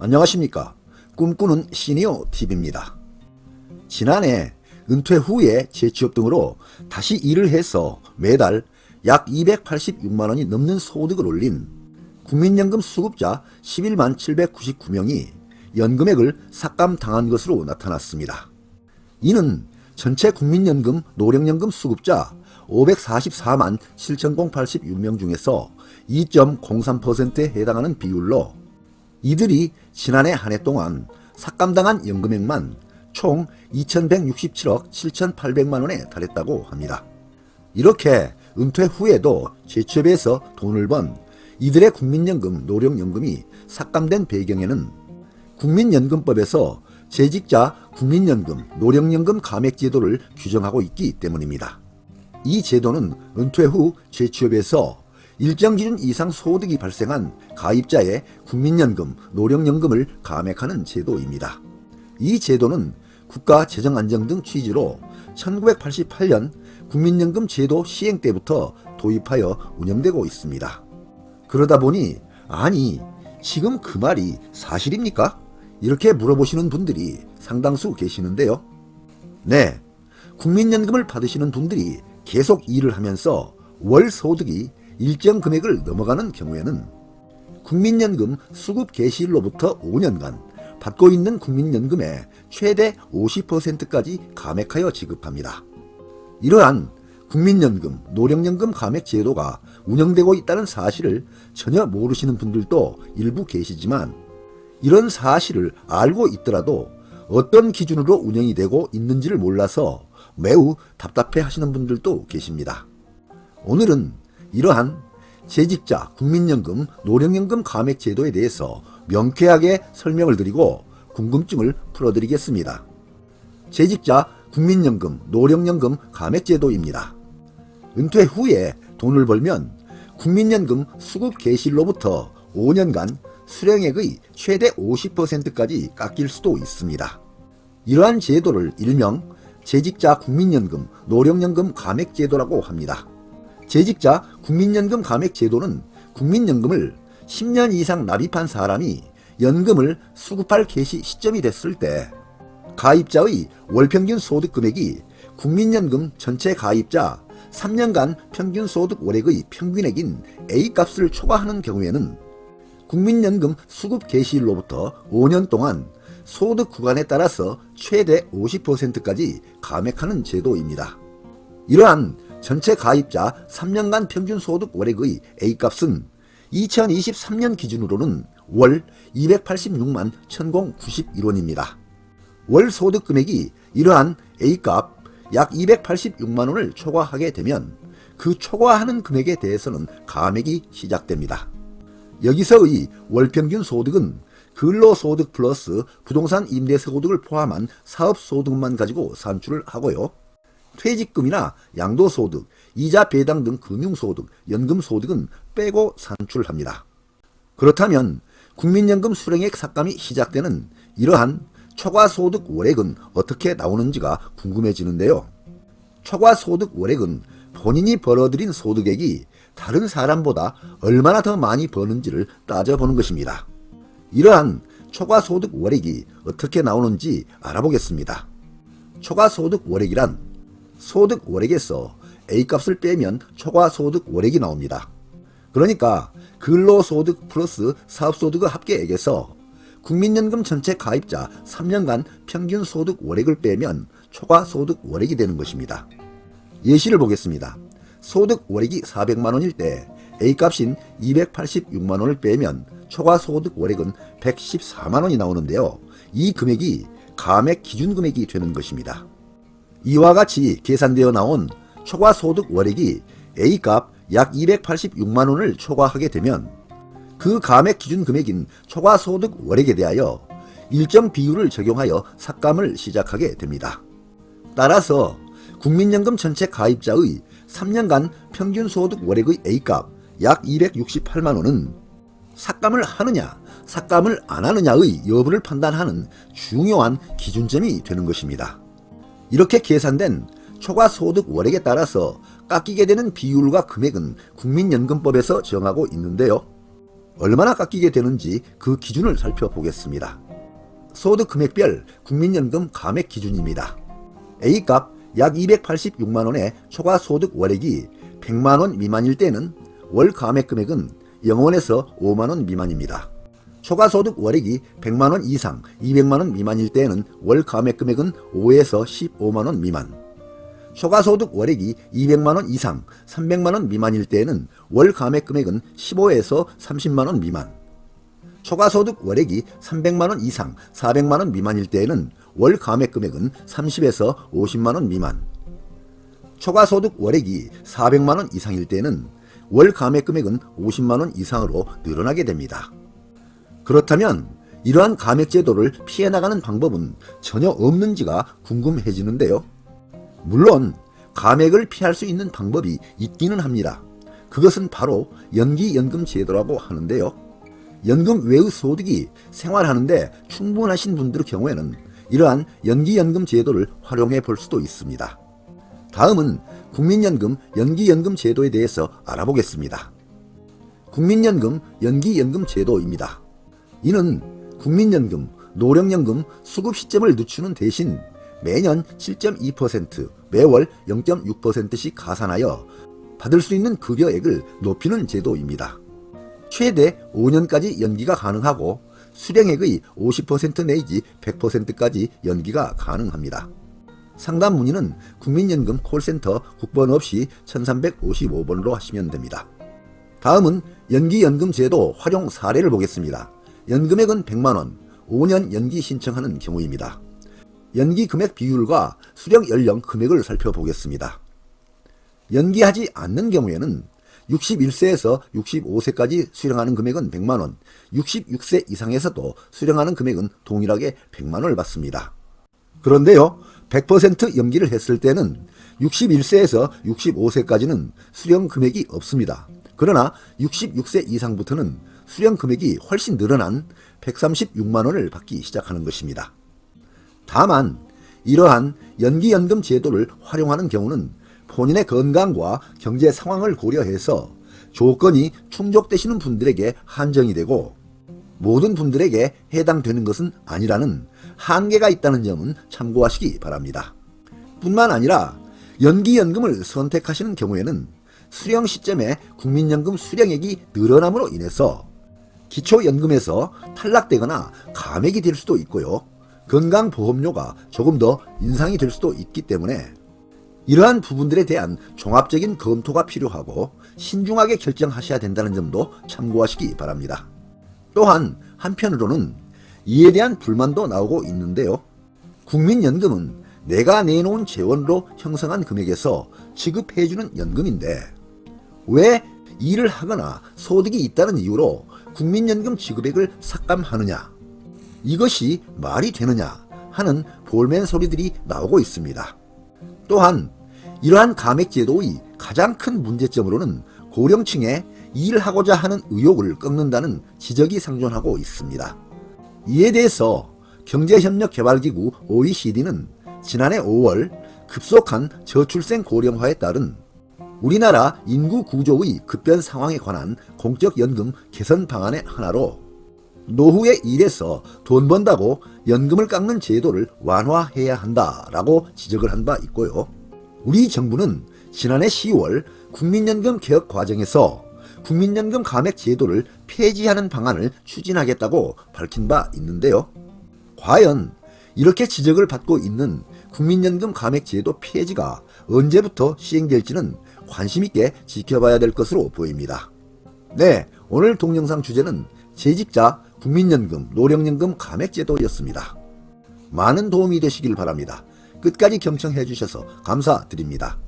안녕하십니까. 꿈꾸는 시니어TV입니다. 지난해 은퇴 후에 재취업 등으로 다시 일을 해서 매달 약 286만원이 넘는 소득을 올린 국민연금 수급자 11만 799명이 연금액을 삭감당한 것으로 나타났습니다. 이는 전체 국민연금 노령연금 수급자 544만 7,086명 중에서 2.03%에 해당하는 비율로 이들이 지난해 한 해 동안 삭감당한 연금액만 총 2,167억 7,800만원에 달했다고 합니다. 이렇게 은퇴 후에도 재취업해서 돈을 번 이들의 국민연금, 노령연금이 삭감된 배경에는 국민연금법에서 재직자 국민연금, 노령연금 감액제도를 규정하고 있기 때문입니다. 이 제도는 은퇴 후 재취업에서 일정 기준 이상 소득이 발생한 가입자의 국민연금, 노령연금을 감액하는 제도입니다. 이 제도는 국가재정안정 등 취지로 1988년 국민연금 제도 시행 때부터 도입하여 운영되고 있습니다. 그러다 보니 아니 지금 그 말이 사실입니까? 이렇게 물어보시는 분들이 상당수 계시는데요. 네, 국민연금을 받으시는 분들이 계속 일을 하면서 월 소득이 일정 금액을 넘어가는 경우에는 국민연금 수급 개시일로부터 5년간 받고 있는 국민연금의 최대 50%까지 감액하여 지급합니다. 이러한 국민연금, 노령연금 감액 제도가 운영되고 있다는 사실을 전혀 모르시는 분들도 일부 계시지만 이런 사실을 알고 있더라도 어떤 기준으로 운영이 되고 있는지를 몰라서 매우 답답해 하시는 분들도 계십니다. 오늘은 이러한 재직자 국민연금, 노령연금 감액 제도에 대해서 명쾌하게 설명을 드리고 궁금증을 풀어드리겠습니다. 재직자 국민연금, 노령연금 감액 제도입니다. 은퇴 후에 돈을 벌면 국민연금 수급 개시일로부터 5년간 수령액의 최대 50%까지 깎일 수도 있습니다. 이러한 제도를 일명 재직자 국민연금, 노령연금 감액 제도라고 합니다. 재직자 국민연금 감액 제도는 국민연금을 10년 이상 납입한 사람이 연금을 수급할 개시 시점이 됐을 때 가입자의 월평균 소득 금액이 국민연금 전체 가입자 3년간 평균 소득 월액의 평균액인 A값을 초과하는 경우에는 국민연금 수급 개시일로부터 5년 동안 소득 구간에 따라서 최대 50%까지 감액하는 제도입니다. 이러한 전체 가입자 3년간 평균 소득 월액의 A값은 2023년 기준으로는 월 286만 1,091원입니다. 월 소득 금액이 이러한 A값 약 286만원을 초과하게 되면 그 초과하는 금액에 대해서는 감액이 시작됩니다. 여기서의 월평균 소득은 근로소득 플러스 부동산 임대소득을 포함한 사업소득만 가지고 산출을 하고요. 퇴직금이나 양도소득, 이자 배당 등 금융소득, 연금소득은 빼고 산출합니다. 그렇다면 국민연금 수령액 삭감이 시작되는 이러한 초과소득 월액은 어떻게 나오는지가 궁금해지는데요. 초과소득 월액은 본인이 벌어들인 소득액이 다른 사람보다 얼마나 더 많이 버는지를 따져보는 것입니다. 이러한 초과소득 월액이 어떻게 나오는지 알아보겠습니다. 초과소득 월액이란 소득 월액에서 A값을 빼면 초과소득 월액이 나옵니다. 그러니까 근로소득 플러스 사업소득의 합계액에서 국민연금 전체 가입자 3년간 평균 소득 월액을 빼면 초과소득 월액이 되는 것입니다. 예시를 보겠습니다. 소득 월액이 400만원일 때 A값인 286만원을 빼면 초과소득 월액은 114만원이 나오는데요. 이 금액이 감액 기준금액이 되는 것입니다. 이와 같이 계산되어 나온 초과소득 월액이 A값 약 286만원을 초과하게 되면 그 감액 기준 금액인 초과소득 월액에 대하여 일정 비율을 적용하여 삭감을 시작하게 됩니다. 따라서 국민연금 전체 가입자의 3년간 평균 소득 월액의 A값 약 268만원은 삭감을 하느냐, 삭감을 안 하느냐의 여부를 판단하는 중요한 기준점이 되는 것입니다. 이렇게 계산된 초과소득 월액에 따라서 깎이게 되는 비율과 금액은 국민연금법에서 정하고 있는데요. 얼마나 깎이게 되는지 그 기준을 살펴보겠습니다. 소득 금액별 국민연금 감액 기준입니다. A값 약 286만원의 초과 소득 월액이 100만원 미만일 때는 월 감액 금액은 0원에서 5만원 미만입니다. 초과 소득 월액이 100만원 이상 200만원 미만일 때는 월 감액 금액은 5에서 15만원 미만. 초과 소득 월액이 200만원 이상 300만원 미만일 때는 월 감액 금액은 15에서 30만원 미만. 초과 소득 월액이 300만원 이상 400만원 미만일 때에는 월 감액 금액은 30에서 50만원 미만. 초과 소득 월액이 400만원 이상일 때는 월 감액 금액은 50만원 이상으로 늘어나게 됩니다. 그렇다면 이러한 감액 제도를 피해 나가는 방법은 전혀 없는지가 궁금해지는데요. 물론 감액을 피할 수 있는 방법이 있기는 합니다. 그것은 바로 연기연금 제도라고 하는데요. 연금 외의 소득이 생활하는데 충분하신 분들의 경우에는 이러한 연기연금 제도를 활용해 볼 수도 있습니다. 다음은 국민연금 연기연금 제도에 대해서 알아보겠습니다. 국민연금 연기연금 제도입니다. 이는 국민연금, 노령연금 수급 시점을 늦추는 대신 매년 7.2%, 매월 0.6%씩 가산하여 받을 수 있는 급여액을 높이는 제도입니다. 최대 5년까지 연기가 가능하고 수령액의 50% 내지 100%까지 연기가 가능합니다. 상담 문의는 국민연금 콜센터 국번 없이 1355번으로 하시면 됩니다. 다음은 연기연금 제도 활용 사례를 보겠습니다. 연금액은 100만원, 5년 연기 신청하는 경우입니다. 연기 금액 비율과 수령 연령 금액을 살펴보겠습니다. 연기하지 않는 경우에는 61세에서 65세까지 수령하는 금액은 100만원, 66세 이상에서도 수령하는 금액은 동일하게 100만원을 받습니다. 그런데요, 100% 연기를 했을 때는 61세에서 65세까지는 수령 금액이 없습니다. 그러나 66세 이상부터는 수령 금액이 훨씬 늘어난 136만원을 받기 시작하는 것입니다. 다만 이러한 연기연금 제도를 활용하는 경우는 본인의 건강과 경제 상황을 고려해서 조건이 충족되시는 분들에게 한정이 되고 모든 분들에게 해당되는 것은 아니라는 한계가 있다는 점은 참고하시기 바랍니다. 뿐만 아니라 연기연금을 선택하시는 경우에는 수령 시점에 국민연금 수령액이 늘어남으로 인해서 기초연금에서 탈락되거나 감액이 될 수도 있고요. 건강보험료가 조금 더 인상이 될 수도 있기 때문에 이러한 부분들에 대한 종합적인 검토가 필요하고 신중하게 결정하셔야 된다는 점도 참고하시기 바랍니다. 또한 한편으로는 이에 대한 불만도 나오고 있는데요. 국민연금은 내가 내놓은 재원으로 형성한 금액에서 지급해주는 연금인데 왜 일을 하거나 소득이 있다는 이유로 국민연금 지급액을 삭감하느냐, 이것이 말이 되느냐 하는 볼멘 소리들이 나오고 있습니다. 또한 이러한 감액제도의 가장 큰 문제점으로는 고령층에 일하고자 하는 의욕을 꺾는다는 지적이 상존하고 있습니다. 이에 대해서 경제협력개발기구 OECD는 지난해 5월 급속한 저출생 고령화에 따른 우리나라 인구 구조의 급변 상황에 관한 공적연금 개선 방안의 하나로 노후에 일해서 돈 번다고 연금을 깎는 제도를 완화해야 한다라고 지적을 한 바 있고요. 우리 정부는 지난해 10월 국민연금 개혁 과정에서 국민연금 감액 제도를 폐지하는 방안을 추진하겠다고 밝힌 바 있는데요. 과연 이렇게 지적을 받고 있는 국민연금 감액 제도 폐지가 언제부터 시행될지는 관심 있게 지켜봐야 될 것으로 보입니다. 네, 오늘 동영상 주제는 재직자 국민연금, 노령연금 감액 제도였습니다. 많은 도움이 되시길 바랍니다. 끝까지 경청해 주셔서 감사드립니다.